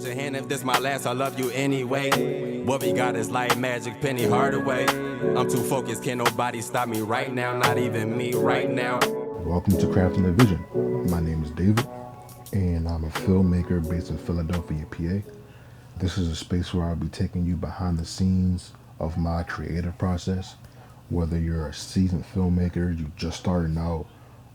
Raise your hand if this my last, I love you anyway. What we got is like magic, Penny Hardaway. I'm too focused, can't nobody stop me right now, not even me right now. Welcome to Crafting the Vision. My name is David, and I'm a filmmaker based in Philadelphia, PA. This is a space where I'll be taking you behind the scenes of my creative process. Whether you're a seasoned filmmaker, you just starting out,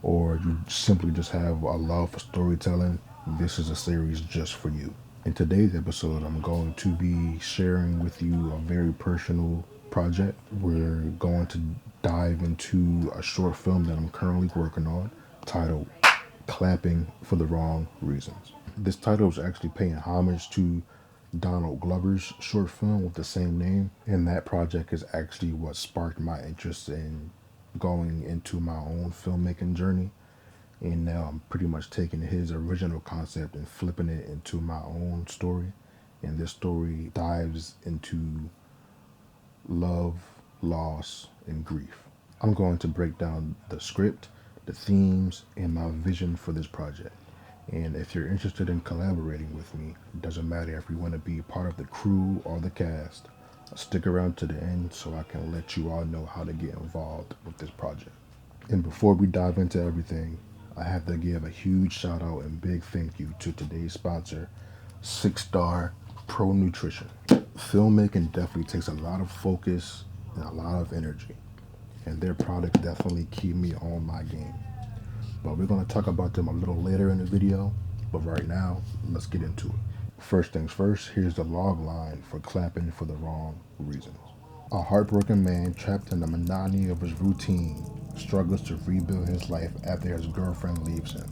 or you simply just have a love for storytelling, this is a series just for you. In today's episode, I'm going to be sharing with you a very personal project. We're going to dive into a short film that I'm currently working on titled Clapping for the Wrong Reasons. This title is actually paying homage to Donald Glover's short film with the same name, and that project is actually what sparked my interest in going into my own filmmaking journey. And now I'm pretty much taking his original concept and flipping it into my own story. And this story dives into love, loss, and grief. I'm going to break down the script, the themes, and my vision for this project. And if you're interested in collaborating with me, it doesn't matter if you want to be part of the crew or the cast, stick around to the end so I can let you all know how to get involved with this project. And before we dive into everything, I have to give a huge shout out and big thank you to today's sponsor, 6 Star Pro Nutrition. Filmmaking definitely takes a lot of focus and a lot of energy, and their products definitely keep me on my game. But we're going to talk about them a little later in the video, but right now, let's get into it. First things first, here's the log line for clapping for the wrong reasons. A heartbroken man trapped in the monotony of his routine struggles to rebuild his life after his girlfriend leaves him,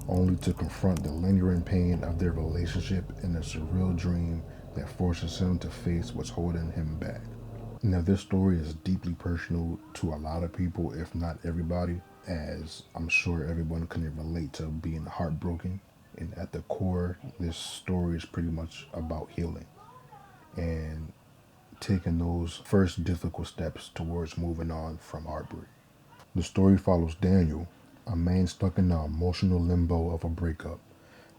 only to confront the lingering pain of their relationship in a surreal dream that forces him to face what's holding him back. Now, this story is deeply personal to a lot of people, if not everybody, as I'm sure everyone can relate to being heartbroken. And at the core, this story is pretty much about healing and taking those first difficult steps towards moving on from heartbreak. The story follows Daniel, a man stuck in the emotional limbo of a breakup.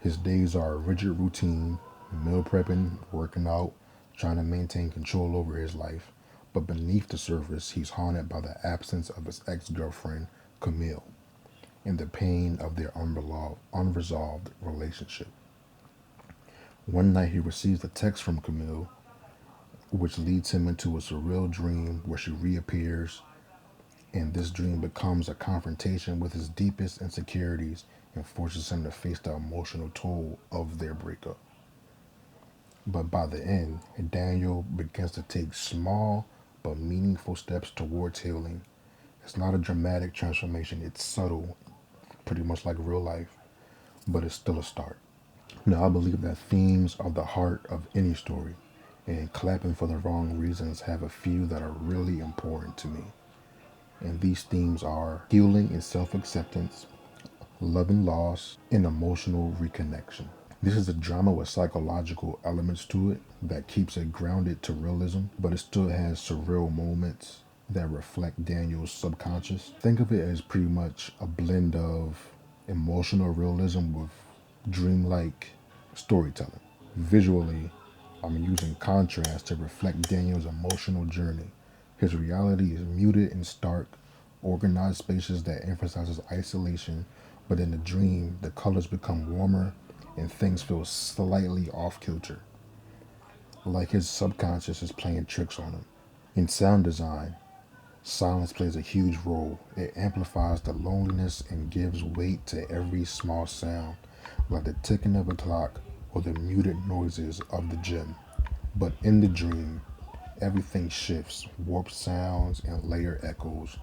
His days are a rigid routine, meal prepping, working out, trying to maintain control over his life. But beneath the surface, he's haunted by the absence of his ex-girlfriend, Camille, and the pain of their unresolved relationship. One night he receives a text from Camille, which leads him into a surreal dream where she reappears, and this dream becomes a confrontation with his deepest insecurities and forces him to face the emotional toll of their breakup. But by the end, Daniel begins to take small but meaningful steps towards healing. It's not a dramatic transformation, it's subtle, pretty much like real life, but it's still a start. Now, I believe that themes are the heart of any story, and clapping for the wrong reasons have a few that are really important to me. And these themes are healing and self-acceptance, love and loss, and emotional reconnection. This is a drama with psychological elements to it that keeps it grounded to realism, but it still has surreal moments that reflect Daniel's subconscious. Think of it as pretty much a blend of emotional realism with dreamlike storytelling. Visually, I'm using contrast to reflect Daniel's emotional journey. His reality is muted and stark, organized spaces that emphasizes isolation, but in the dream, the colors become warmer and things feel slightly off kilter, like his subconscious is playing tricks on him. In sound design, silence plays a huge role. It amplifies the loneliness and gives weight to every small sound, like the ticking of a clock or the muted noises of the gym. But in the dream, everything shifts. Warped sounds and layered echoes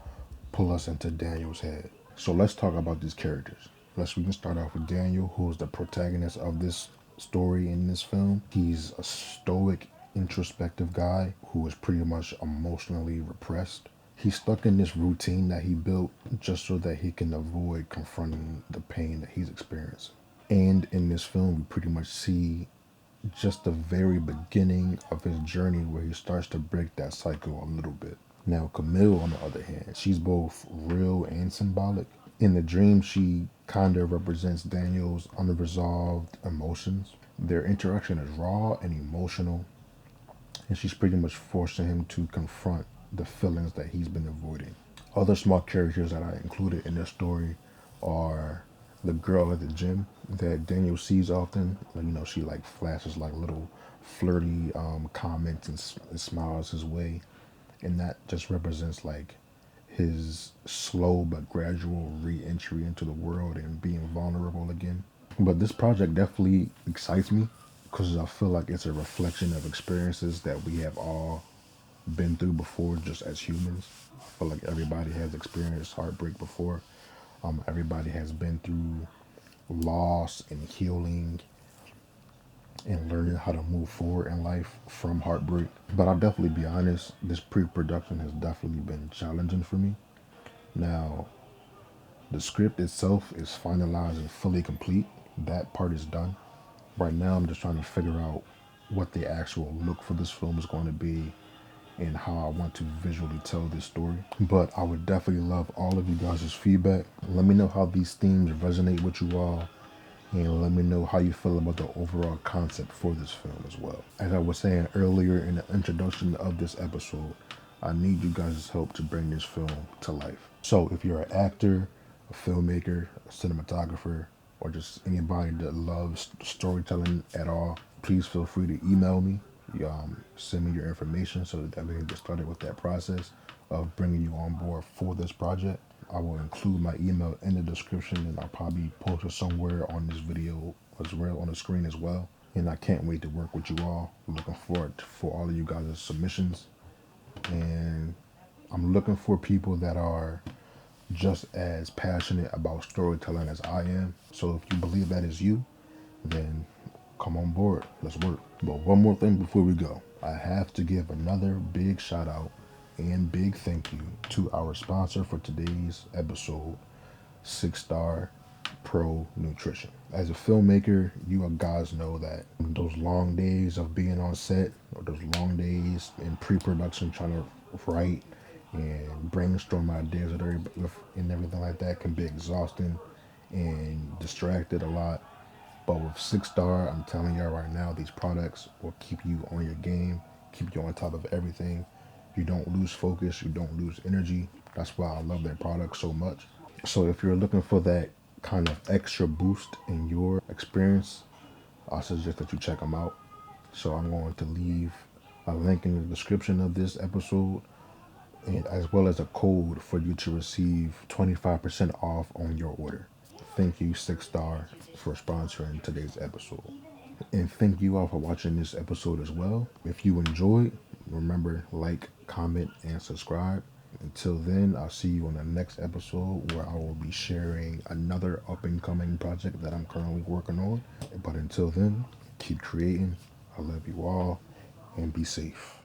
pull us into Daniel's head. So let's talk about these characters. We can start off with Daniel, who is the protagonist of this story in this film. He's a stoic, introspective guy who is pretty much emotionally repressed. He's stuck in this routine that he built just so that he can avoid confronting the pain that he's experiencing. And in this film, we pretty much see just the very beginning of his journey where he starts to break that cycle a little bit. Now, Camille, on the other hand, she's both real and symbolic. In the dream, she kind of represents Daniel's unresolved emotions. Their interaction is raw and emotional, and she's pretty much forcing him to confront the feelings that he's been avoiding. Other small characters that I included in this story are the girl at the gym that Daniel sees often. She like flashes like little flirty comments and smiles his way, and that just represents like his slow but gradual re-entry into the world and being vulnerable again. But this project definitely excites me because I feel like it's a reflection of experiences that we have all been through before, just as humans. I feel like everybody has experienced heartbreak before. Everybody has been through loss and healing and learning how to move forward in life from heartbreak. But I'll definitely be honest, this pre-production has definitely been challenging for me. Now, the script itself is finalized and fully complete. That part is done. Right now, I'm just trying to figure out what the actual look for this film is going to be and how I want to visually tell this story. But I would definitely love all of you guys' feedback. Let me know how these themes resonate with you all, and let me know how you feel about the overall concept for this film as well. As I was saying earlier in the introduction of this episode, I need you guys' help to bring this film to life. So if you're an actor, a filmmaker, a cinematographer, or just anybody that loves storytelling at all, please feel free to email me. Send me your information so that we can get started with that process of bringing you on board for this project. I will include my email in the description, and I'll probably post it somewhere on this video as well, on the screen as well. And I can't wait to work with you all. I'm looking forward for all of you guys' submissions. And I'm looking for people that are just as passionate about storytelling as I am. So if you believe that is you, then come on board. Let's work. But one more thing before we go. I have to give another big shout out and big thank you to our sponsor for today's episode, 6-Star Pro Nutrition. As a filmmaker, you guys know that those long days of being on set, or those long days in pre-production trying to write and brainstorm ideas and everything like that can be exhausting and distracted a lot. But with 6-Star, I'm telling y'all right now, these products will keep you on your game, keep you on top of everything. You don't lose focus, you don't lose energy. That's why I love their products so much. So if you're looking for that kind of extra boost in your experience, I suggest that you check them out. So I'm going to leave a link in the description of this episode, and as well as a code for you to receive 25% off on your order. Thank you, 6-Star, for sponsoring today's episode. And thank you all for watching this episode as well. If you enjoyed, remember, like, comment, and subscribe. Until then, I'll see you on the next episode where I will be sharing another up-and-coming project that I'm currently working on. But until then, keep creating. I love you all, and be safe.